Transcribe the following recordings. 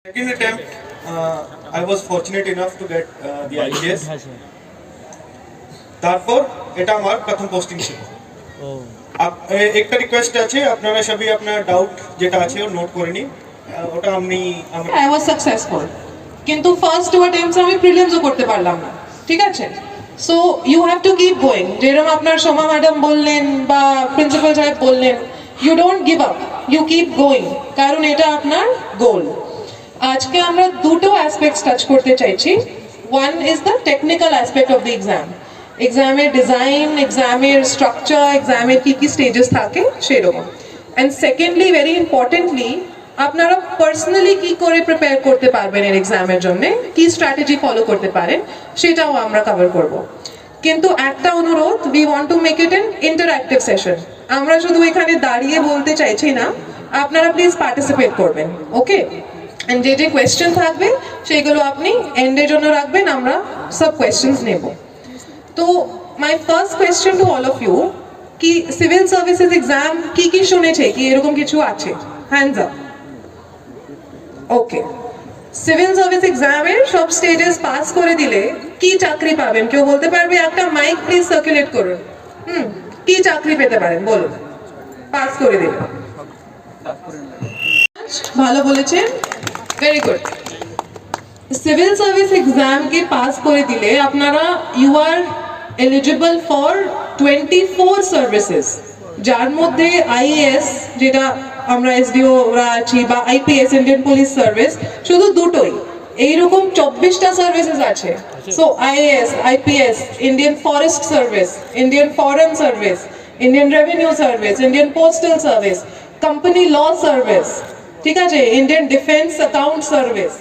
Second attempt, I was fortunate enough to get the IPS. তারপর এটা আমার প্রথম পোস্টিং ছিল। একটা রিকোয়েস্ট আছে, আপনারা সবাই আপনার ডাউট যেটা আছে ও নোট করে নিন। ওটা I was successful, কিন্তু ফার্স্ট টু অ্যাটেম্পটস আমি প্রিলিমসও করতে পারলাম না, ঠিক আছে? So you have to keep going. যেরকম আপনার সোমা ম্যাডাম বললেন বা প্রিন্সিপাল সাহেব বললেন, you don't give up, you keep going, কারণ এটা আপনার গোল। আজকে আমরা দুটো অ্যাসপেক্টস টাচ করতে চাইছি। One is the technical aspect of the exam, এক্সামের ডিজাইন, এক্সামের স্ট্রাকচার, এক্সামের কি কি স্টেজেস থাকে সেরকম। অ্যান্ড সেকেন্ডলি, ভেরি ইম্পর্টেন্টলি, আপনারা পার্সোনালি কি করে প্রিপেয়ার করতে পারবেন এর এক্সামের জন্য, কি স্ট্র্যাটেজি ফলো করতে পারেন সেটাও আমরা কভার করব। কিন্তু একটা অনুরোধ, we want to make it N interactive session. আমরা শুধু এখানে দাঁড়িয়ে বলতে চাইছি না, আপনারা প্লিজ পার্টিসিপেট করবেন, ওকে? এন্ড যে যে কোয়েশ্চেন থাকবে সেগুলো আপনি এন্ডের জন্য রাখবেন, আমরা সব কোয়েশ্চেন্স নেব। তো my first question to all of you, কি সিভিল সার্ভিসেস এক্সাম কি কি শুনেছে, কি এরকম কিছু আছে? Hands up. Okay, civil service এক্সামের সব স্টেজেস পাস করে দিলে কি চাকরি পাবেন? কেউ বলতে পারবে? একটা মাইক প্লিজ সার্কুলেট করুন। কি চাকরি পেতে পারেন বলুন, পাস করে দিলে? ভালো বলেছেন, very good. Civil service exam কে পাস করে দিলে আপনারা you are eligible for 24 services, যার মধ্যে আইএএস, যেটা আমরা এসডিও রা আছি, বা আইপিএস, ইন্ডিয়ান পুলিশ সার্ভিস, শুধু দুটোই। এইরকম 24টা সার্ভিসেস আছে। So IAS, IPS, Indian forest service, Indian foreign service, Indian revenue service, Indian postal service, company law service, ঠিক আছে, Indian defence account service,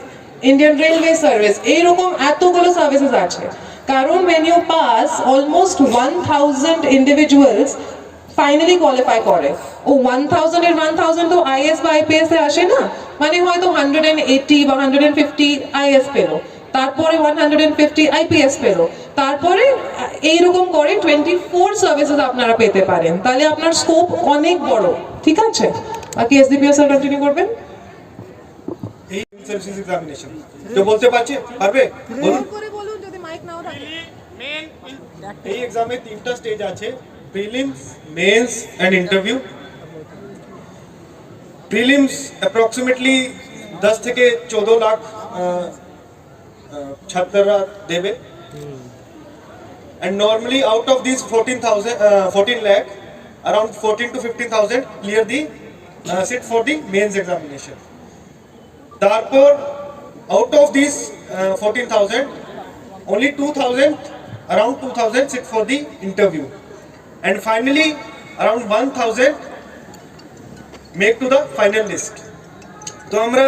Indian railway service, এইরকম এতগুলো সার্ভিসেস আছে। কারণ when you pass, almost 1000 individuals finally qualify করে। ও 1000 এর 1000 তো is বা আইপিএস এ আসে না, মানে হয়তো 180 বা 150 আইএস পেলো, তারপরে 150 আইপিএস পেলো, তারপরে এইরকম করে 24 সার্ভিসেস আপনারা পেতে পারেন। তাহলে আপনার স্কোপ অনেক বড়, ঠিক আছে? বাকি এসডিপিও স্যার কন্টিনিউ করবেন। এই সার্ভিসেস এক্সামিনেশন তো বলতে পারবে? বলুন করে বলুন, যদি মাইক নাও থাকে। এই এক্সামে তিনটা স্টেজ আছে, prelims, mains and interview. Prelims approximately 10 থেকে 14 লাখ ছাত্ররা দেবে। And normally out of these 14 lakh, around 14 to 15,000 clear the sit for the mains examination. Therefore, out of these 14,000, only 2,000, around 2,000 sit for the interview. And finally, around 1,000 make to the final list. তো আমরা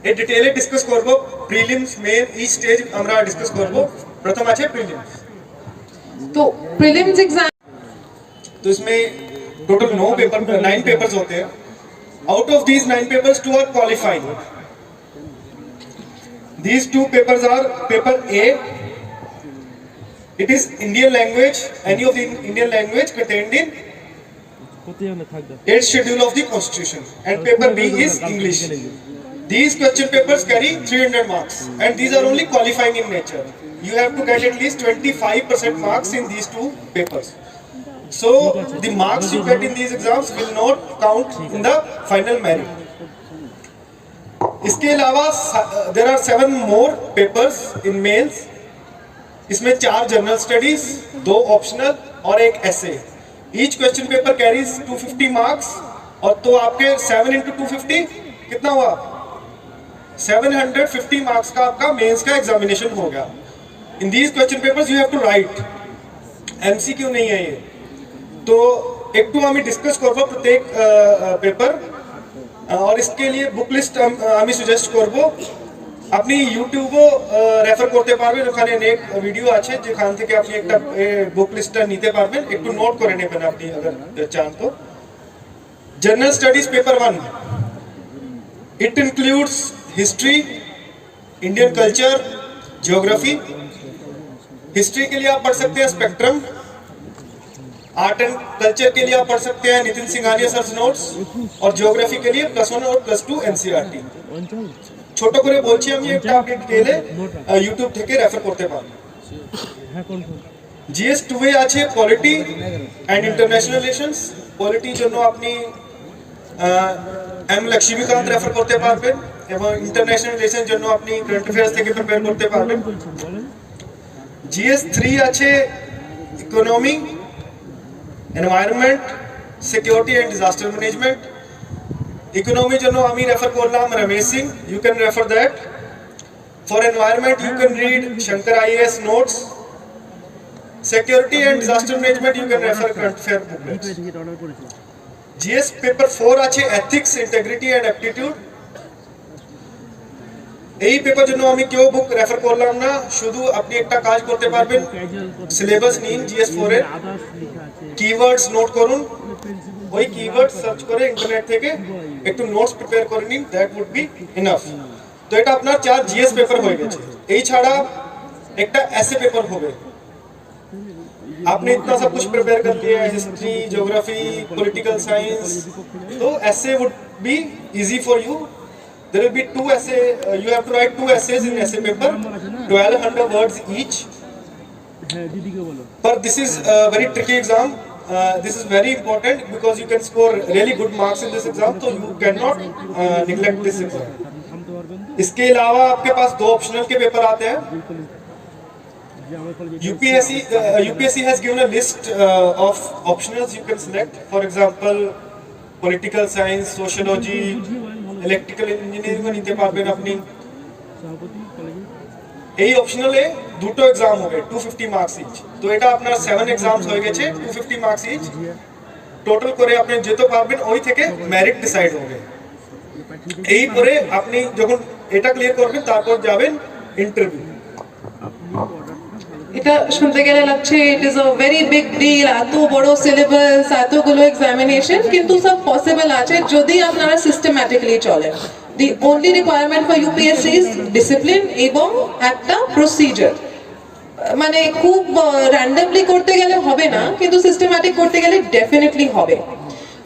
এই ডিটেইলে discuss করব, prelims, main, each stage আমরা discuss করব। प्रथम আছে prelims. तो prelims exam, तो इसमें टोटल 9 पेपर्स होते हैं। Out of these 9 papers 2 are qualifying. These 2 papers are paper A, it is Indian language, any of the Indian language contained in 8th schedule of the constitution, and paper B is English. These question papers carry 300 marks, and these are only qualifying in nature. You have to get at least 25% marks in these 2 papers. So the marks you get in these exams will not count in the final merit. इसके अलावा there are 7 more papers in mains. इसमें 4 general studies, 2 optional और 1 essay. Each question paper carries 250 marks, और तो आपके 7 into 250 कितना हुआ? 750 marks का आपका मेंस का एग्जामिनेशन हो गया। In these question papers you have to write, MCQ नहीं है ये। तो একটু আমি ডিসকাস করব প্রত্যেক পেপার, আর इसके लिए বুক লিস্ট আমি সাজেস্ট করব। আপনি ইউটিউবও রেফার করতে পারবেন, ওখানে অনেক ভিডিও আছে যেখান থেকে আপনি একটা বুক লিস্টটা নিতে পারবেন, একটু নোট করে নেবেন আপনি अगर চান তো। General studies paper 1, it includes history, Indian culture, geography. History के लिए आप पढ़ सकते हैं स्पेक्ट्रम, आर्ट एंड कल्चर के लिए आप पढ़ सकते हैं नितिन सिंघानिया सर नोट्स, और जियोग्राफी के लिए +1 और +2 एनसीईआरटी। ছোট করে বলছি আমি, একটা আপনি ডিটেইলে ইউটিউব থেকে রেফার করতে পারেন। জিএস 2 এ আছে পলিটি এন্ড ইন্টারন্যাশনাল রিলেশনস। পলিটির জন্য আপনি এম লক্ষ্মীকান্ত রেফার করতে পারবেন, এবং ইন্টারন্যাশনাল রিলেশন জন্য আপনি কারেন্ট অ্যাফেয়ার্স থেকে প্রিপেয়ার করতে পারবেন। জিএস 3 আছে economy, environment, security and disaster management. ইকোনমির জন্য আমি রেফার করলাম Ramesh Singh, you can refer that. For environment you can read Shankar IAS notes. Security and disaster management you can refer current affair booklets. GS paper 4 আছে ethics, integrity and aptitude. এই paper জন্য আমি কেউ বুক refer করলাম না, শুধু আপনি একটা কাজ করতে পারবেন, সিলেবাস নিন জিএস 4 এর, কিওয়ার্ডস নোট করুন, ওই কিওয়ার্ড সার্চ করে ইন্টারনেট থেকে একটু নোটস প্রিপেয়ার করে নিন, দ্যাট উড বি ইনাফ। তো এটা আপনার 4 জিএস পেপার হয়ে গেছে। এই ছাড়া একটা এসে পেপার হবে। आपने इतना सब कुछ प्रिपेयर कर लिया है, हिस्ट्री, ज्योग्राफी, पॉलिटिकल साइंस, तो ऐसे would be easy for you. There will be 2 essay, you have to write 2 essays in essay paper, 1200 words each. But this is a very tricky exam. This is very important because you can score really good marks in this exam, so you cannot neglect this exam. इसके अलावा आपके पास 2 optional के paper आते हैं। UPSC has given a list of optionals you can select. For example, political science, sociology, electrical engineering নিতে পারবেন আপনি। এই অপশনালে দুটো এক্সাম হবে, 250 মার্কস ইচ। তো এটা আপনার 7 এক্সামস হয়ে গেছে, 250 মার্কস ইচ টোটাল করে আপনি যেতে পারবেন, ওই থেকে মেরিট ডিসাইড হবে। এই পরে আপনি যখন এটা ক্লিয়ার করবেন তারপর যাবেন ইন্টারভিউ। এটা শুনতে গেলে লাগছে it is a very big deal, এত বড় সিলেবাস, এতগুলো এক্সামিনেশন, কিন্তু সব পসিবল আছে যদি আপনারা সিস্টেম্যাটিক্যালি চলেন। The only requirement for UPSC is discipline এবং একটা প্রসিজার। মানে খুব র্যান্ডমলি করতে গেলে হবে না, কিন্তু সিস্টেম্যাটিক করতে গেলে ডেফিনেটলি হবে।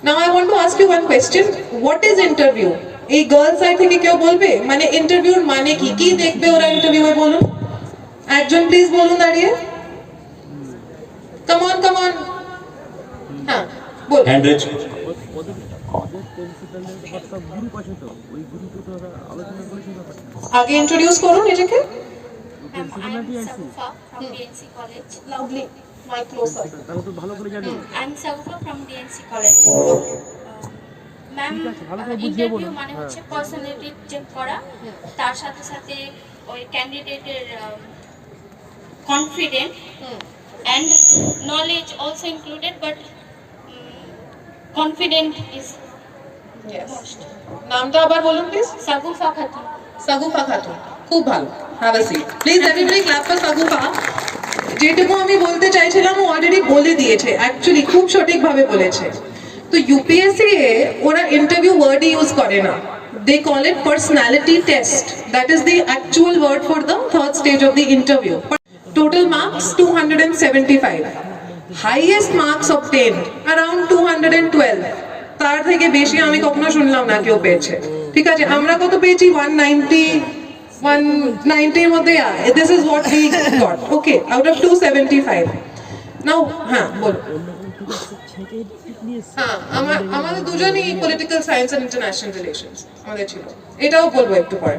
Now I want to ask you one question, what is interview? এই গার্লস সাইড থেকে কেউ বলবে মানে ইন্টারভিউর মানে কি, কি দেখবে ওরা ইন্টারভিউয়ে, বলুন একজন প্লিজ বলুন দাঁড়িয়ে। কাম অন হ্যাঁ বল। Hand raise. আগে ইন্ট্রোডিউস করুন নিজেকে। I'm Sagufa from DNC College. Loudly, mic closer. I'm Sagufa from DNC College. Ma'am, interview মানে হচ্ছে পার্সোনালিটি চেক করা, তার সাথে সাথে ওই ক্যান্ডিডেটের confident and knowledge also included, but confident is most. নামটা আবার বলুন please. Sagufa Khatun. Sagufa Khatun, খুব ভালো। Have a seat please, everybody clap for Sagufa. যেটুকু আমি বলতে চাইছিলাম ও অলরেডি বলে দিয়েছে, অ্যাকচুয়ালি খুব সঠিকভাবে বলেছে। তো ইউপিএসসি এ ওরা ইন্টারভিউ ওয়ার্ড ইউজ করে না, they call it personality test. That is the actual word for the third stage of the interview. Total marks 275. Highest marks obtained around 212. তার থেকে বেশি আমি কখনো শুনলাম না কেউ পেয়েছে। ঠিক আছে, আমরা কত পেয়েছি? 190 এর মধ্যে। This is what we got. Okay, out of 275. Now, হ্যাঁ বল। হ্যাঁ, আমাদের দুজনই political science and international relations আমাদের ছিল, এটাও বলবো একটু পরে।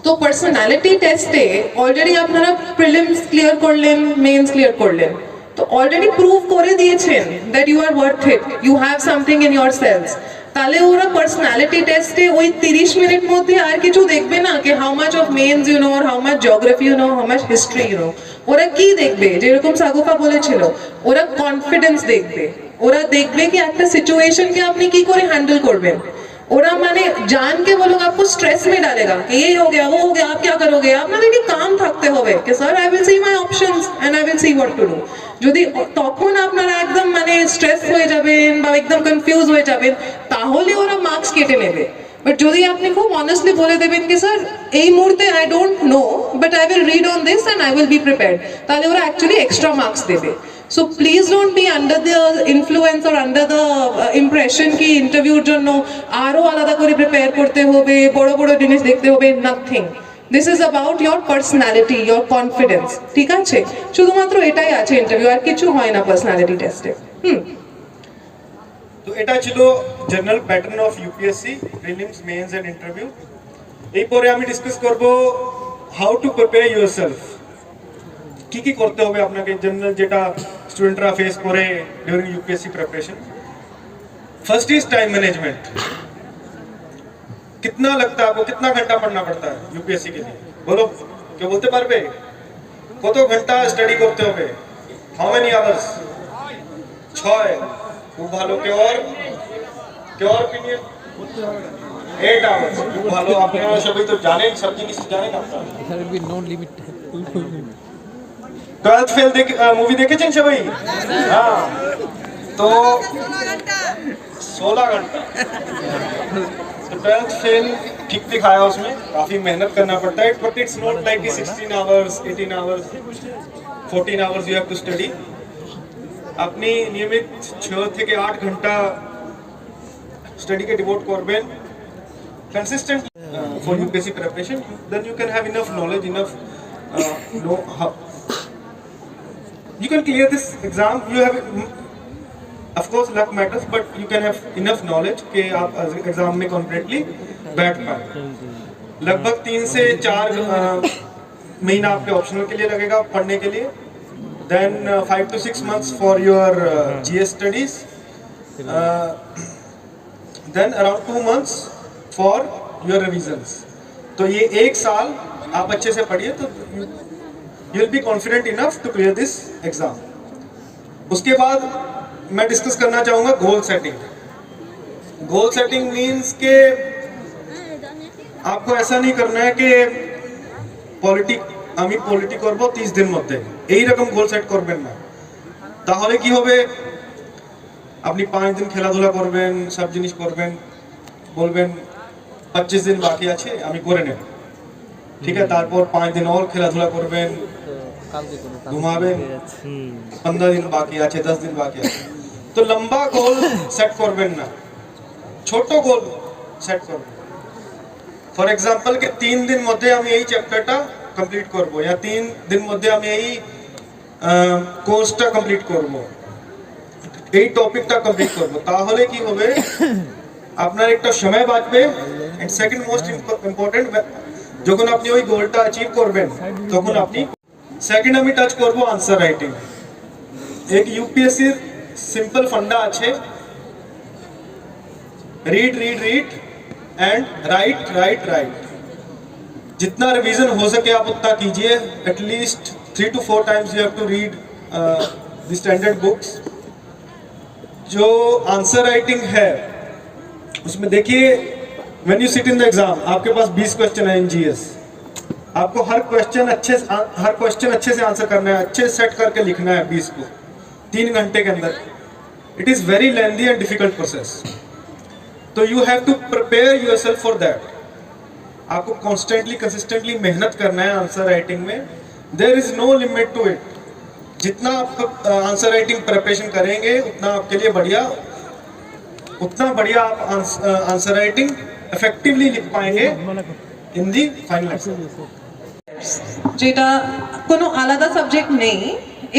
তো পার্সোনালিটি টেস্টে অলরেডি আপনারা প্রিলিমস ক্লিয়ার করলেন, মেইনস ক্লিয়ার করলেন, তো অলরেডি প্রুভ করে দিয়েছেন that you are worth it, you have something in yourselves. তাহলে ওরা পার্সোনালিটি টেস্টে ওই 30 মিনিট মধ্যে আর কিছু দেখবে না কি how much of mains you know, how much geography you know, how much history you know. ওরা কি দেখবে? যেরকম সাগুফা বলেছিল, ওরা কনফিডেন্স দেখবে, ওরা দেখবে কি একটা সিচুয়েশনকে আপনি কি করে হ্যান্ডেল করবেন। ওরা মানে जान के वो लोग आपको स्ट्रेस में डालेगा कि ये हो गया वो हो गया, आप क्या करोगे। আপনাদেরকে কাম থাকতে হবে कि sir I will see my options and I will see what to do. যদি তখন আপনারা একদম মানে স্ট্রেস হয়ে যাবেন বা একদম কনফিউজ হয়ে যাবেন, তাহলে ওরা মার্কস কেটে নেবে। বাট যদি আপনি খুব অনেস্টলি বলে দেবেন কি স্যার এই মুহূর্তে I don't know but I will read on this and I will be prepared, তাহলে ওরা অ্যাকচুয়ালি এক্সট্রা মার্কস দেবে। So please don't be under the influence or under the impression ki interview এর জন্য আরো আলাদা করে prepare করতে হবে, বড় বড় জিনিস দেখতে হবে, nothing. This is about your personality, your confidence. ঠিক আছে? শুধুমাত্র এটাই আছে ইন্টারভিউ, আর কিছু হয় না পার্সোনালিটি টেস্টে। তো এটা ছিল general pattern of UPSC prelims mains and interview. এরপরে আমি ডিসকাস করব হাউ টু প্রিপেয়ার ইয়োরসেলফ, কি কি করতে হবে আপনাকে জেনারেল যেটা স্টুডেंटরা फेस করে during UPSC preparation. First is time management. कितना लगता है आपको, कितना घंटा पढ़ना पड़ता है यूपीएससी के लिए? बोलो, क्या बोलते পারবে? কত ঘন্টা স্টাডি করতে হবে? How many hours? 6। খুব ভালো। কেউ অপিনিয়ন? 8 আওয়ার্স। খুব ভালো। আপনারা সবাই তো জানেন, সব জিনিস জানেন আপনারা। There will be no limit. 12th fail movie দেখেছেন সবাই? हाँ, तो 16 घंटा। तो 12th फेल ठीक दिखाया उसमें, काफी मेहनत करना पड़ता है, but it's not like 16 hours 18 hours 14 hours you have to study. अपनी नियमित 6 থেকে 8 ঘন্টা स्टडी के डिवोट করবেন consistent for UPSC preparation, then you can have enough knowledge, enough know how you can clear this exam. You have, of course, luck matters, but you can have enough knowledge कि आप exam में confidently बैठ पाए। लगभग 3 से 4 महीना आपके optional के लिए लगेगा पढ़ने के लिए, then 5 to 6 months for your GS studies, then around 2 months for your revisions। तो ये 1 साल आप अच्छे से पढ़िए तो you will be confident enough to clear this exam। उसके बाद मैं डिस्कस करना चाहूँगा goal setting. Goal setting means के आपको ऐसा नहीं करना है कि আমি পলিটি করব 30 দিন মধ্যে, এই রকম গোল সেট করবেন না। তাহলে কি হবে, আপনি 5 দিন খেলাধুলা করবেন, সব জিনিস করবেন, বলবেন 25 দিন বাকি আছে আমি করে নেব, ঠিক আছে, তারপর 5 দিন और খেলাধুলা করবেন, ঘুমাবেন, 15 দিন বাকি আছে, 10 দিন বাকি আছে। তো লম্বা গোল সেট করবেন না, ছোট গোল সেট করবেন। ফর এক্সাম্পল के 3 दिन মধ্যে আমি এই চ্যাপ্টারটা কমপ্লিট করব, या 3 दिन মধ্যে আমি এই কোর্সটা কমপ্লিট করব, এই টপিকটা কমপ্লিট করব। তাহলে কি হবে, আপনার একটা সময় বাঁচবে, এন্ড সেকেন্ড মোস্ট ইম্পর্টেন্ট, যখন আপনি ওই গোলটা অ্যাচিভ করবেন তখন আপনি সেকেন্ড আমি টাচ করব আনসার রাইটিং। एक यूपीएससी सिंपल फंडा আছে, read read read and right right right. जितना रिवीजन हो सके आप उतना कीजिए, at least 3 to 4 times you have to read the standard books। जो आंसर राइटिंग है उसमें देखिए, when you sit in the exam आपके पास 20 क्वेश्चन है इन जीएस, आपको हर क्वेश्चन अच्छे से आंसर करना है, अच्छे सेट करके लिखना है 20 को 3 घंटे के अंदर। It is very lengthy and difficult process, तो you have to prepare yourself for that. आपको कॉन्स्टेंटली कंसिस्टेंटली मेहनत करना है आंसर राइटिंग में, there is no limit to it. जितना आप आंसर राइटिंग प्रिपरेशन करेंगे उतना आपके लिए बढ़िया, उतना बढ़िया आप आंसर राइटिंग इफेक्टिवली लिख पाएंगे इन दी फाइनल एग्जाम। যেটা কোনো আলাদা সাবজেক্ট নেই,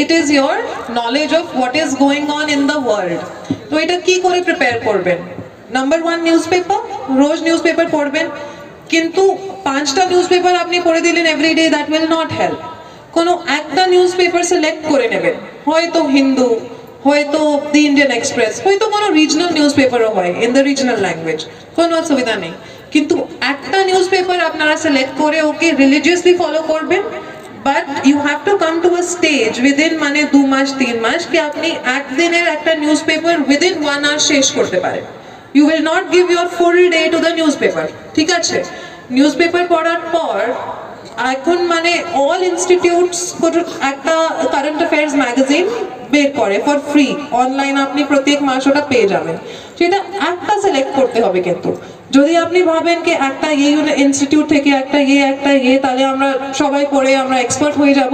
it is your knowledge of what is going on in the world. তো এটা কি করে প্রিপেয়ার করবেন? নাম্বার 1 নিউজপেপার, রোজ নিউজপেপার পড়বেন, কিন্তু 5টা নিউজপেপার আপনি পড়ে দিলেন everyday, that will not help. কোনো একটা নিউজপেপার সিলেক্ট করে নেবেন, হয়তো হিন্দু, হয়তো দি ইন্ডিয়ান এক্সপ্রেস, হয়তো কোনো রিজনাল নিউজপেপারও হয় ইন দ্য রিজনাল ল্যাঙ্গুয়েজ, কোনো অসুবিধা নেই। কিন্তু একটা নিউজপেপার আপনারা সিলেক্ট করে ওকে রিলিজিয়াসলি ফলো করবেন, but you have to come to a stage within মানে 2 মাস 3 মাস কি আপনি একদিনের একটা নিউজপেপার উইদিন 1 আওয়ার শেষ করতে পারেন। You will not give your full day to the newspaper, ঠিক আছে? নিউজপেপার পড়ার পর এখন মানে অল ইনস্টিটিউটস একটা কারেন্ট অ্যাফেয়ার্স ম্যাগাজিন বের করে ফর ফ্রি, অনলাইন আপনি প্রত্যেক মাস ওটা পেয়ে যাবেন। সেটা একটা সিলেক্ট করতে হবে, কিন্তু যদি আপনি ভাবেন কি একটা ইনস্টিটিউট থেকে একটা তাহলে আমরা সবাই পড়ে আমরা এক্সপার্ট হয়ে যাব,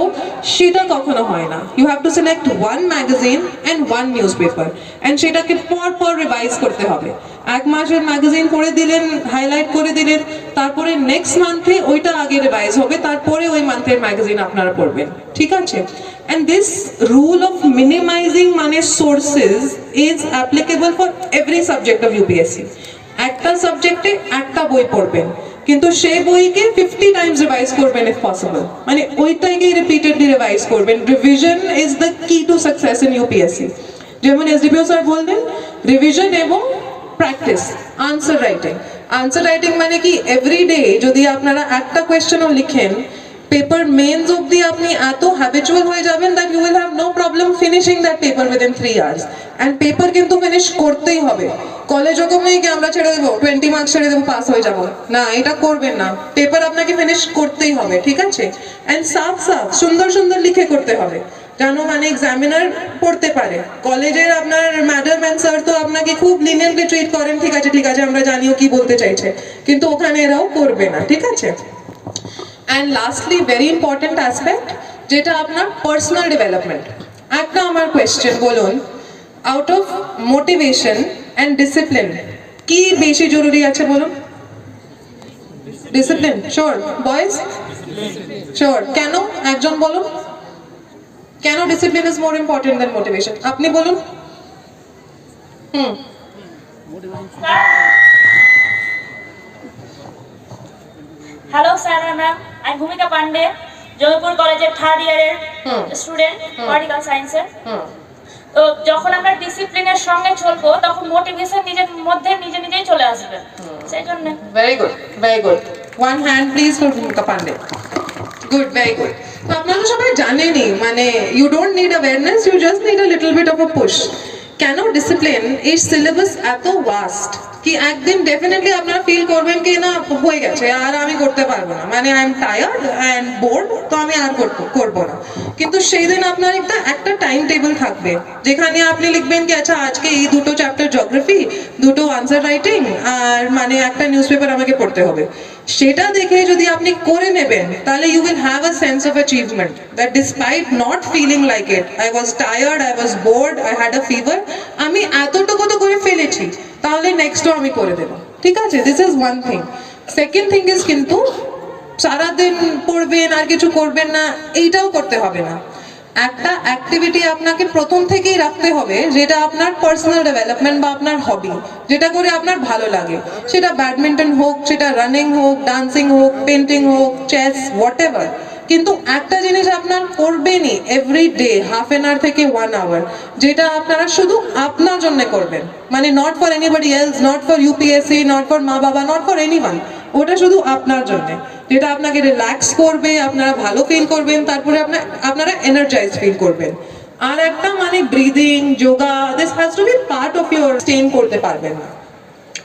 সেটা কখনো হয় না। You have to select one magazine and one newspaper, and সেটাকে পর রিভাইজ করতে হবে। এক মাসের ম্যাগাজিন পড়ে দিলেন, হাইলাইট করে দিলেন, তারপরে নেক্সট মান্থে ওইটা আগে রিভাইজ হবে, তারপরে ওই মান্থের ম্যাগাজিন আপনারা পড়বেন, ঠিক আছে? And this rule of minimizing মানে sources is applicable for every subject of UPSC. একটা সাবজেক্টে একটা বই পড়বেন, কিন্তু সেই বইকে 50 টাইমস রিভাইজ করবেন if possible, মানে ওইটাকে রিপিটেডলি রিভাইজ করবেন। রিভিশন ইজ দ্য কি টু সাকসেস ইন UPSC। যেমন এসডিপিও স্যার বললেন, রিভিশন এবং প্র্যাকটিস। আনসার রাইটিং মানে কি, এভরিডে যদি আপনারা একটা কোয়েশ্চেনও লিখেন, পেপার মেন্স অবধি আপনি এত হ্যাবিচুয়াল হয়ে যাবেন that you will have no problem finishing that paper within 3 hours. And paper কিন্তু ফিনিশ করতেই হবে। কলেজ ওরকম নেই কি আমরা ছেড়ে দেবো, 20 মার্কস ছেড়ে দেবো, পাস হয়ে যাবো, না, এটা করবেন না। পেপার আপনাকে ফিনিশ করতেই হবে, ঠিক আছে? অ্যান্ড সাফ সুন্দর লিখে করতে হবে, জানো, মানে এক্সামিনার পড়তে পারে। কলেজের আপনার ম্যাডাম অ্যান্ড স্যার তো আপনাকে খুব লিনিয়েন্টলি ট্রিট করেন, ঠিক আছে আমরা জানিও কি বলতে চাইছে, কিন্তু ওখানে এরাও করবে না, ঠিক আছে? And lastly, very important aspect, যেটা আপনার পার্সোনাল ডেভেলপমেন্ট। একটা আমার কোয়েশ্চেন, বলুন, out of motivation and discipline কি বেশি জরুরি আছে বলুন? Discipline, sure boys? শিওর। কেন? একজন বলুন, কেন discipline is more important than motivation? আপনি বলুন। হ্যালো স্যার ম্যাম, আমি ভূমিকা পান্ডে, জয়পুর কলেজের 3rd ইয়ারের স্টুডেন্ট, পলিটিক্যাল সায়েন্সের। তো যখন আমরা ডিসিপ্লিনের সঙ্গে চলবো তখন মোটিভেশন নিজের মধ্যে নিজেই চলে আসবে, সেই জন্য। Very good. One hand please for ভূমিকা পান্ডে। Good, very good. তো আপনারা সবাই জানেনই, মানে you don't need awareness, you just need a little bit of a push. কেন ডিসিপ্লিন? এই সিলেবাস এত ওয়াস্ট কি একদিন ডেফিনেটলি আপনারা ফিল করবেন কি না হয়ে গেছে, আর আমি করতে পারবো না, মানে I am tired and board, তো আমি আর করবো না। কিন্তু সেই দিন আপনার একটা টাইম টেবিল থাকবে, যেখানে আপনি লিখবেন কি আচ্ছা আজকে এই 2টো চ্যাপ্টার জিওগ্রাফি, 2টো আনসার রাইটিং, আর মানে একটা নিউজ পেপার আমাকে পড়তে হবে। সেটা দেখে যদি আপনি করে নেবেন, তাহলে you will have a sense of achievement that despite not feeling like it, I was tired, I was bored, I had a fever, আমি এতটুকু তো করে ফেলেছি, তাহলে নেক্সটও আমি করে দেবো, ঠিক আছে? This is one thing. Second thing is, কিন্তু সারাদিন পড়বেন আর কিছু করবেন না, এইটাও করতে হবে না। একটা অ্যাক্টিভিটি আপনাকে প্রথম থেকেই রাখতে হবে, যেটা আপনার পার্সোনাল ডেভেলপমেন্ট বা আপনার হবি, যেটা করে আপনার ভালো লাগে। সেটা ব্যাডমিন্টন হোক, সেটা রানিং হোক, ডান্সিং হোক, পেন্টিং হোক, চেস, হোয়াট এভার। কিন্তু একটা জিনিস আপনার করবেনই এভরিডে, হাফ অ্যান আওয়ার থেকে 1 আওয়ার, যেটা আপনারা শুধু আপনার জন্য করবেন, মানে not for anybody else, not for UPSC, not for মা বাবা, নট ফর এনিওয়ান, ওটা শুধু আপনার জন্য, যেটা আপনাকে রিল্যাক্স করবে, আপনারা ভালো ফিল করবেন, তারপরে আপনারা এনার্জাইজ ফিল করবেন। আর একটা মানে breathing, yoga, this has to be part of your stain করতে পারবেন না।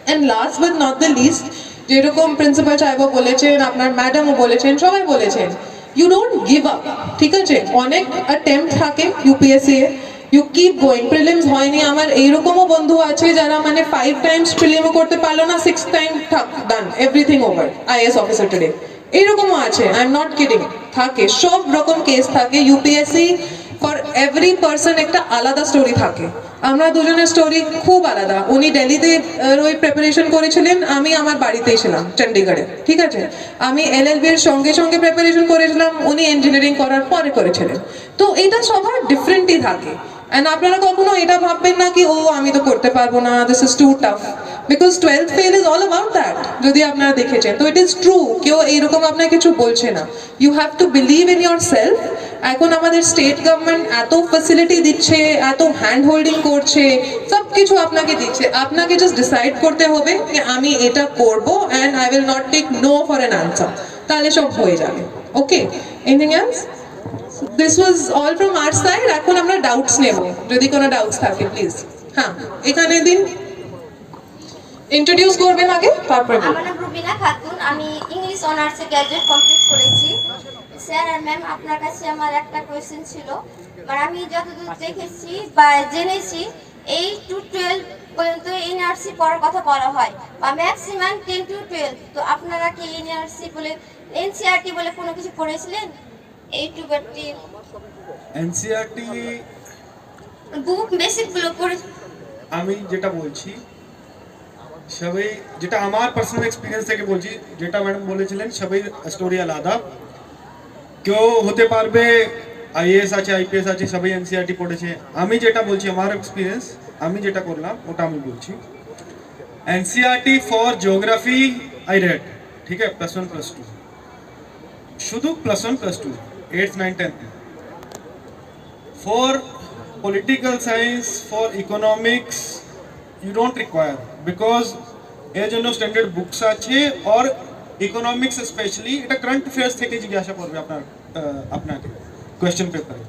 And last but not the least, যেরকম প্রিন্সিপাল সাহেবও বলেছেন, আপনার ম্যাডামও বলেছেন, সবাই বলেছেন, ইউ ডোন্ট গিভ আপ, ঠিক আছে? অনেক অ্যাটেম্প্ট থাকে ইউপিএসসি এ, ইউ কিপ গোয়িং। প্রিলিমস হয়নি, আমার এইরকমও বন্ধু আছে যারা মানে 5 টাইমস প্রিলিমও করতে পারলো না, 6th টাইম ডান, everything over, IAS officer today, এরকমও আছে। আই এম নট কিডিং, থাকে, সব রকম কেস থাকে। ইউপিএসসি ফর এভরি পার্সন একটা আলাদা স্টোরি থাকে। আমরা দুজনের স্টোরি খুব আলাদা। উনি দিল্লিতে ওই প্রিপারেশন করেছিলেন, আমি আমার বাড়িতেই ছিলাম চণ্ডীগড়ে, ঠিক আছে? আমি এলএলবি এর সঙ্গে প্রিপারেশন করেছিলাম, উনি ইঞ্জিনিয়ারিং করার পরে করেছিলেন। তো এটা সবার ডিফারেন্টই থাকে। এন্ড আপনারা কখনো এটা ভাববেন না কি ও আমি তো করতে পারবো না, this is too tough, because 12th fail is all about that. যদি আপনারা দেখেছেন তো ইট ইজ ট্রু, কেউ এইরকম আপনাকে কিছু বলছে না। You have to believe in yourself. এখন আমাদের স্টেট গভর্নমেন্ট এত ফ্যাসিলিটি দিচ্ছে, এত হ্যান্ড হোল্ডিং করছে, সব কিছু আপনাকে দিচ্ছে, আপনাকে জাস্ট ডিসাইড করতে হবে যে আমি এটা করবো and I will not take no for an answer, তাহলে সব হয়ে যাবে। Okay, anything else? This was all from our side. এখন আমরা ডাউটস নেব, যদি কোনো ডাউটস থাকে প্লিজ। হ্যাঁ, এখানে দিন ইন্ট্রোডিউস করবেন আগে, তারপরে আমার নাম রুবিনা খাতুন, আমি ইংলিশ অনার্সে গ্র্যাজুয়েট কমপ্লিট করেছি। স্যার আর ম্যাম, আপনার কাছে আমার একটা কোয়েশ্চেন ছিল। মানে আমি যতদূর দেখেছি বা জেনেছি 8 to 12 পর্যন্ত এনআরসি পড়ার কথা বলা হয় বা ম্যাক্সিমাম 10 to 12। তো আপনারা কি এনআরসি বলে এনসিআরটি বলে কোনো কিছু পড়েছিলেন? এই টু বাটি এনসিইআরটি বুক বেসিকগুলো পড়ে। আমি যেটা বলছি সবাই, যেটা আমার পার্সোনাল এক্সপিরিয়েন্স থেকে বলছি, যেটা ম্যাডাম বলেছিলেন সবাই স্টোরি আলাদা। কেউ হতে পারবে আইএএস আছে, আইপিএস আছে, সবাই এনসিইআরটি পড়েছে। আমি যেটা বলছি আমার এক্সপিরিয়েন্স, আমি যেটা করলাম ওটা আমি বলছি। NCERT for geography I red, ঠিক আছে, +1 +2, শুধু +1 +2, 8th 9th 10th। For political science, for economics you don't require, because এর জন্য স্ট্যান্ডার্ড বুকস আছে। আর ইকোনমিক্স স্পেশালি এটা কারেন্ট অ্যাফেয়ার্স থেকে জিজ্ঞাসা করবে আপনাকে কোয়েশ্চেন পেপারে।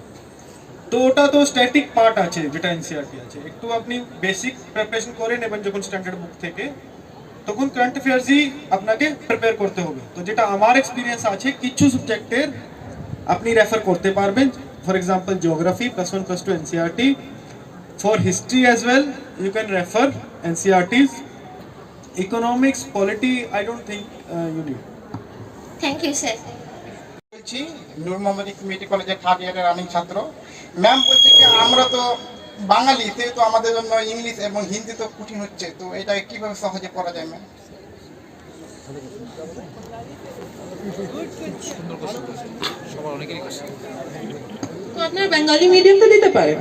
তো ওটা তো স্ট্যাটিক পার্ট আছে যেটা এনসিইআরটি আছে, একটু আপনি বেসিক প্রিপারেশন করে নেবেন যখন স্ট্যান্ডার্ড বুক থেকে, তখন কারেন্ট অ্যাফেয়ার্সই আপনাকে প্রিপেয়ার করতে হবে। তো যেটা আমার এক্সপিরিয়েন্স আছে, কিছু সাবজেক্টের আপনি রেফার করতে পারবেন। For example geography +1 +2 NCERT. For history as well, you can refer NCERTs. Economics, polity, I don't think you need. Thank you sir. বলছি নূর মোহাম্মদ কমিউনিটি কলেজের 3rd ইয়ারের রানিং ছাত্র। ম্যাম বলছে কি আমরা তো বাঙালি, সেহেতু আমাদের জন্য ইংলিশ এবং হিন্দি তো কঠিন হচ্ছে, তো এটা কিভাবে সহজে পড়া যায় ম্যাম? তো আপনারা বেঙ্গলি মিডিয়ামতে দিতে পারেন,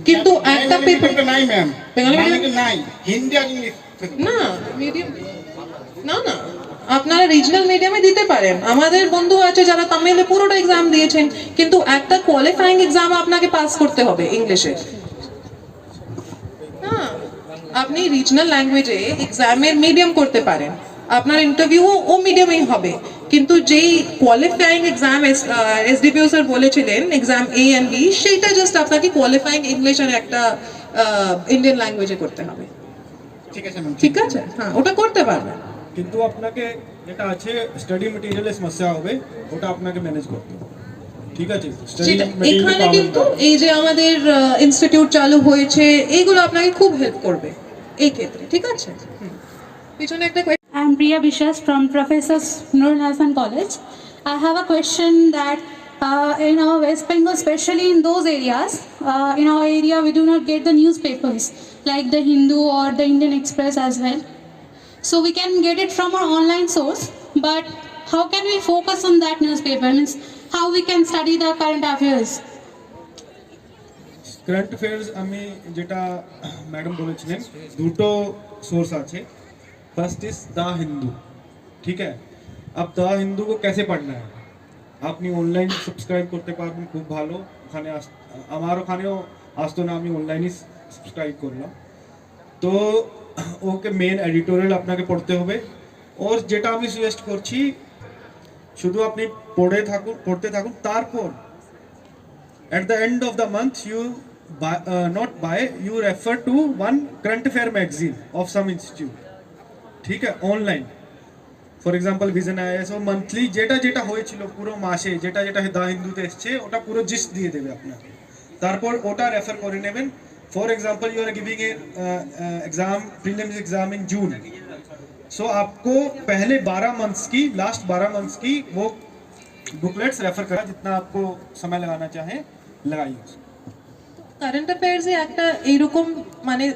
কিন্তু একটা পেপার নাই ম্যাম, বেঙ্গলি বাংলাতে মিডিয়াম নাই, হিন্দি আর ইংলিশ। না মিডিয়াম না না, আপনারা রিজনাল মিডিয়ামে দিতে পারেন। আমাদের বন্ধু আছে যারা তামিলে পুরোটা এক্সাম দিয়েছেন, কিন্তু একটা কোয়ালিফাইং এক্সাম আপনাকে পাস করতে হবে ইংলিশে। হ্যাঁ, আপনি রিজনাল ল্যাঙ্গুয়েজে এক্সামের মিডিয়াম করতে পারেন, আপনার ইন্টারভিউ ও মিডিয়ামেই হবে। কিন্তু যেই কোয়ালিফাইং এক্সাম এসডিপিও স্যার বলেছিলেন এক্সাম এ এন্ড বি, সেইটা জাস্ট আপনাকে কোয়ালিফাইং ইংলিশ আর একটা ইন্ডিয়ান ল্যাঙ্গুয়েজে করতে হবে। ঠিক আছে ম্যাম। ঠিক আছে, হ্যাঁ ওটা করতে পারবেন। কিন্তু আপনাকে যেটা আছে স্টাডি মেটেরিয়ালের সমস্যা হবে, ওটা আপনাকে ম্যানেজ করতে হবে। ঠিক আছে, স্টাডি সেটা মেটেরিয়াল এখানে কিন্তু এই যে আমাদের ইনস্টিটিউট চালু হয়েছে, এইগুলো আপনাকে খুব হেল্প করবে এই ক্ষেত্রে। ঠিক আছে, পিছনে একটা I'm Priya Bishas from Professor Nur Hassan College. I have a question that in our West Bengal, especially in those areas, in our area we do not get the newspapers like the Hindu or the Indian Express as well. So we can get it from our online source, but how can we focus on that newspaper? Means how we can study the current affairs? Current affairs আমি যেটা madam বলেছিলেন, দুটো source আছে। First is the Hindu, ठीक है। अब the Hindu को कैसे पढ़ना है, আপনি অনলাইন সাবস্ক্রাইব করতে পারবেন, খুব ভালো। ওখানে আমার ওখানেও আসতো না, আমি অনলাইনে সাবস্ক্রাইব করলাম। তো ওকে মেন এডিটোরিয়াল আপনাকে পড়তে হবে। ওর যেটা আমি সাজেস্ট করছি, শুধু আপনি পড়তে থাকুন, তারপর at the end of the month you refer to one current affair magazine of some institute, ঠিক আছে, online. For example Vision IAS ও মান্থলি যেটা যেটা হয়েছিল পুরো মাসে, যেটা যেটা দা হিন্দুতে এসছে, ওটা পুরো জিস্ট দিয়ে দেবে আপনাকে। তারপর ওটা রেফার করে নেবেন। For example you are giving exam prelims exam in June, so आपको पहले 12 मंथ्स की, लास्ट 12 मंथ्स की वो बुकलेट्स रेफर करा, जितना आपको समय लगाना चाहे लगाइए। কারেন্ট অ্যাফেয়ার্সে একটা এইরকম মানে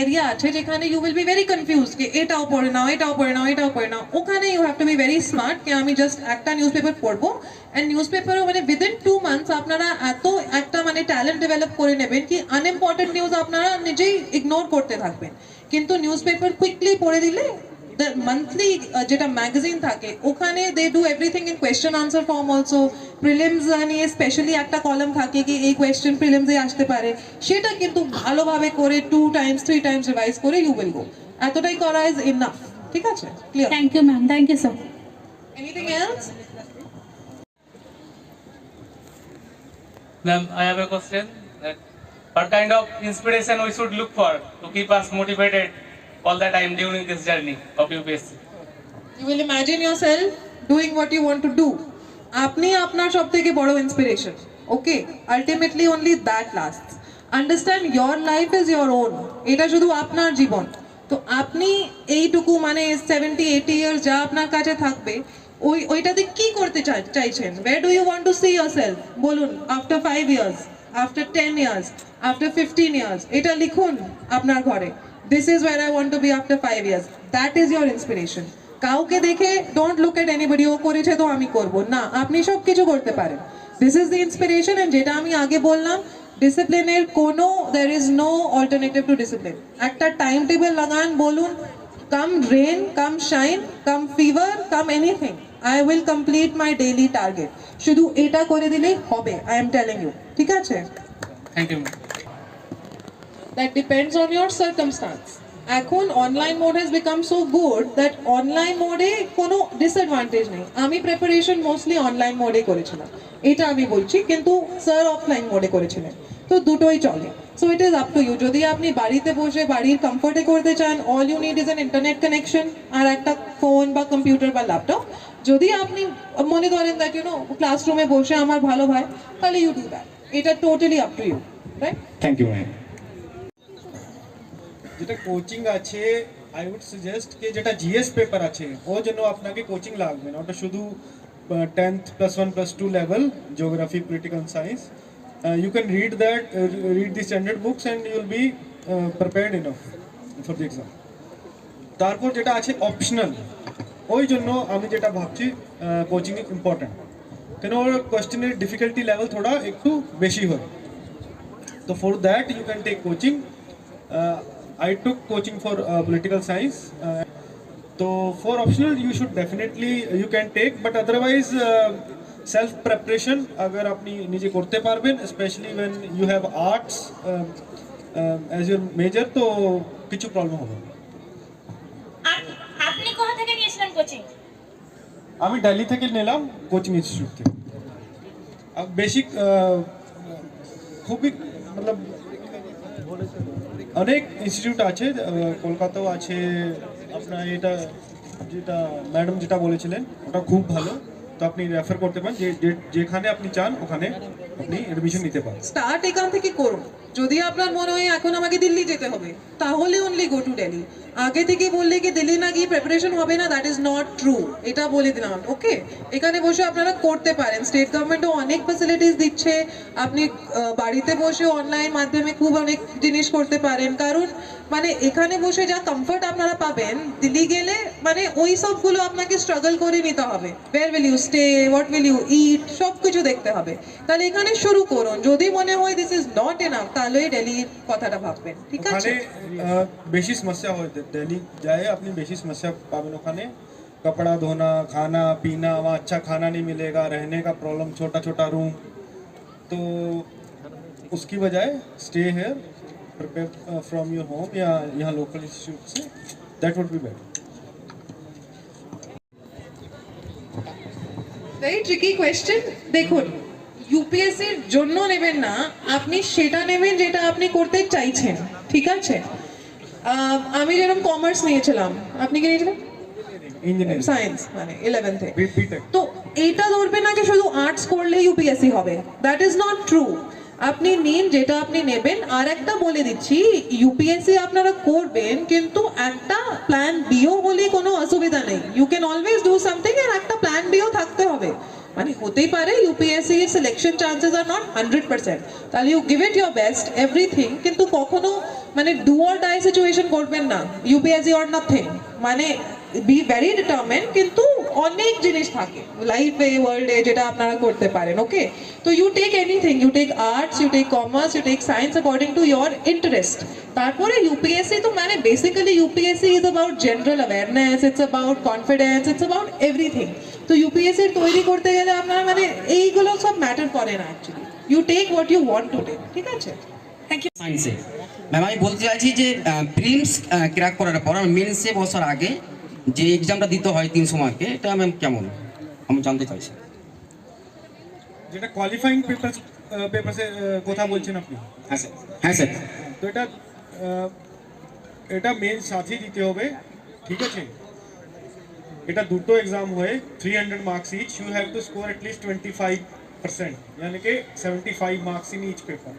এরিয়া আছে যেখানে you will be very confuse যে এটাও পড়ে নাও, এটাও পড়ে নাও, এটাও পড়ে নাও। ওখানে you have to be very smart যে আমি জাস্ট একটা নিউজ পেপার পড়বো, অ্যান্ড নিউজ পেপারও মানে উইদিন 2 মান্থস আপনারা এত একটা মানে ট্যালেন্ট ডেভেলপ করে নেবেন কি আনইম্পর্টেন্ট নিউজ আপনারা নিজেই ইগনোর করতে থাকবেন। কিন্তু নিউজ পেপার কুইকলি পড়ে দিলে মান্থলি যেটা ম্যাগাজিন থাকে ওখানে they do everything in question answer form also. Prelims নিয়ে স্পেশালি একটা কলাম থাকে কি এই কোয়েশ্চেন প্রিলিমসে আসতে পারে, সেটা কিন্তু ভালোভাবে করে 2 times 3 times রিভাইজ করে ইউ উইল গো। এতটাই করা ইজ ইনাফ। ঠিক আছে, clear? Thank you, ma'am. Thank you, sir. Anything else? Ma'am, I have a question. What kind of inspiration we should look for to keep us motivated all the time during this journey of UPSC? You will imagine yourself doing what you want to do. আপনি আপনার সবথেকে বড় inspiration, okay? Ultimately only that lasts. Understand your life is your own, এটা শুধু আপনার জীবন। তো আপনি এইটুকু মানে 70-80 ইয়ার্স যা আপনার কাছে থাকবে ওইটাতে কি করতে চাইছেন? where do you want to see yourself বলুন, after 5 years, after 10 years, after 15 years, এটা লিখুন আপনার ঘরে, this is where I want to be after 5 years. that is your inspiration. কাউকে দেখে don't look at anybody, ও করেছে তো আমি করব না, আপনি সব কিছু করতে পারেন। this is the inspiration, and যেটা আমি আগে বললাম, ডিসিপ্লিনের কোনো there is no alternative to discipline. একটা টাইম টেবিল লাগান, বলুন come rain, come shine, come fever, come anything, I will complete my daily target. শুধু এটা করে দিলেই হবে, I am telling you, ঠিক আছে? Thank you. That depends on your circumstance. এখন online mode has become so good that online মোডে কোনো ডিসঅ্যাডভান্টেজ নেই। আমি প্রিপারেশন মোস্টলি অনলাইন মোডে করেছিলাম, এটা আমি বলছি, কিন্তু স্যার অফলাইন মোডে করেছিলেন, তো দুটোই চলে। So it is up to you. যদি আপনি বাড়িতে বসে বাড়ির কমফোর্টে করতে চান, all you need is an internet connection আর একটা ফোন বা কম্পিউটার বা ল্যাপটপ। যদি আপনি মনে করেন দ্যাট ইউ নো ক্লাসরুমে বসে আমার ভালো হয়, তাহলে ইউ ডু দ্যাট। এটা totally up to you, right? Thank you ma'am. যেটা কোচিং আছে, আই উড সাজেস্ট যে যেটা জিএস পেপার আছে ওর জন্য আপনাকে কোচিং লাগবে না, ওটা শুধু 10th +1 +2 level geography political science, you can read that, read the standard books and you will be prepared enough for the exam. তারপর যেটা আছে অপশনাল, ওই জন্য আমি যেটা ভাবছি কোচিং ইম্পর্টেন্ট, কেন ওর কোয়েশ্চেনের ডিফিকাল্টি লেভেল থোড়া একটু বেশি হয়। তো for that you can take coaching. I took coaching for political science. So for optional you should definitely you can take, but otherwise self preparation अगर अपनी निजे करते पारबेन, especially when you have arts as your major, तो किच्छु problem होगा। আপনি কোথা থেকে নিয়েছিলেন কোচিং? আমি দিল্লি থেকে নিলাম কোচিং ইনস্টিটিউট থেকে। अब बेसिक খুবই मतलब অনেক ইনস্টিটিউট আছে, কলকাতাও আছে আপনার, এটা যেটা ম্যাডাম যেটা বলেছিলেন ওটা খুব ভালো, তো আপনি রেফার করতে পারেন, যেখানে আপনি চান ওখানে আপনি এডমিশন নিতে পারেন। স্টার্ট এখান থেকে করুন। যদি আপনার মনে হয় এখন আমাকে দিল্লি যেতে হবে, তাহলে অনলি গো টু দিল্লি। আগে থেকে বললে কি দিল্লি না গিয়ে প্রিপারেশন হবে না, দ্যাট ইজ নট ট্রু, এটা বলে দিলাম। ওকে, এখানে বসে আপনারা করতে পারেন, স্টেট গভর্নমেন্টও অনেক ফ্যাসিলিটিস দিচ্ছে, আপনি বাড়িতে বসে অনলাইন মাধ্যমে খুব অনেক জিনিস করতে পারেন। কারণ মানে এখানে বসে যা কমফর্ট আপনারা পাবেন, দিল্লি গেলে মানে ওই সবগুলো আপনাকে স্ট্রাগল করে নিতে হবে। Where will you stay, what will you eat, সব কিছু দেখতে হবে। তাহলে এখানে শুরু করুন। যদি মনে হয় দিস ইজ নট এনাফ, তাহলে দিল্লির কথাটা ভাববেন, ঠিক আছে? ওখানে বেশি সমস্যা হয়, दिल्ली जाए अपनी बेसी समस्या पाबेन, ओखाने कपड़ा धोना, खाना पीना, वहाँ अच्छा खाना नहीं मिलेगा, रहने का प्रॉब्लम, छोटा छोटा रूम, तो उसकी बजाय stay here, prepare from your home या यहाँ लोकल इंस्टीट्यूट से, that would be better. Very tricky question. দেখুন, ইউপিএসসির জন্য নেবেন না, আপনি সেটা নেবেন যেটা আপনি করতে চাইছেন, ঠিক আছে? আমি যেরকম কমার্স নিয়েছিলাম, আপনি কি নিয়েছিলেন? ইঞ্জিনিয়ারিং সায়েন্স, মানে 11th এ। বিটেক। তো এইটা ধরবে না যে শুধু আর্টস করলে ইউপিএসসি হবে, দ্যাট ইজ নট ট্রু। আপনি নিন যেটা আপনি নেবেন। আর একটা বলে দিচ্ছি, ইউপিএসসি আপনারা করবেন, কিন্তু একটা প্ল্যান বিও হলে কোনো অসুবিধা নেই। You can always do something, আর একটা প্ল্যান বিও থাকতে হবে। মানে হতেই পারে ইউপিএসসি এর সিলেকশন চান্সেস আর নট 100%, তাহলে you give it your best everything, কিন্তু কখনো মানে ডু অর ডাই সিচুয়েশন করবেন না, ইউপিএসসি অর নাথিং। মানে বি ভেরি ডিটারমেন্ট, কিন্তু অনেক জিনিস থাকে লাইফে, ওয়ার্ল্ডে, যেটা আপনারা করতে পারেন। ওকে, তো you take anything, you take arts, you take commerce, you take science according to your interest. তারপরে ইউপিএসসি তো মানে basically UPSC is about general awareness, it's about confidence, it's about everything. তো ইউপিএসসি তৈরি করতে গেলে আপনারা মানে এইগুলো সব ম্যাটার করে না actually. You take what you want to take, ঠিক আছে? সায়েন্সে ম্যাম আমি বলতে চাইছি যে প্রিলিমস ক্র্যাক করার পর আর মেন্সে বসার আগে যে এক্সামটা দিতে হয় 300 মার্কে, এটা ম্যাম কেমন আমি জানতে চাইছি। যেটা কোয়ালিফাইং পেপারসের কথা বলছেন আপনি? হ্যাঁ স্যার, হ্যাঁ স্যার। তো এটা মেন সাথেই দিতে হবে, ঠিক আছে? এটা দুটো এক্সাম হয়, 300 marks each, you have to score at least 25%, यानी कि 75 marks in each paper.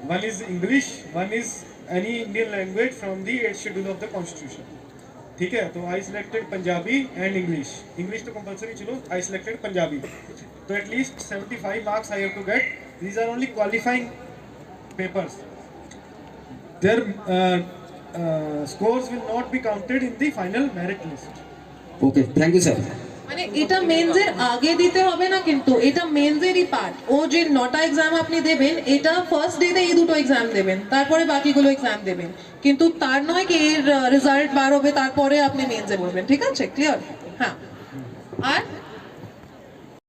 one is English, one is any Indian language from the 8th schedule of the Constitution. ठीक है, तो I selected Punjabi and English. English तो compulsory चलो, I selected Punjabi. तो at least 75 marks I have to get. These are only qualifying papers. Their scores will not be counted in the final merit list. Okay thank you sir. মানে এটা মেন্সের আগে দিতে হবে না, কিন্তু এটা মেন্সেরই পার্ট। ও যে 9টা এক্সাম আপনি দেবেন, এটা ফার্স্ট ডেতে এই দুটো এক্সাম দেবেন, তারপরে বাকিগুলো এক্সাম দেবেন, কিন্তু তার নয় কি এর রেজাল্ট বার হবে তারপরে আপনি মেন্সে বলবেন। ঠিক আছে, ক্লিয়ার? হ্যাঁ। আর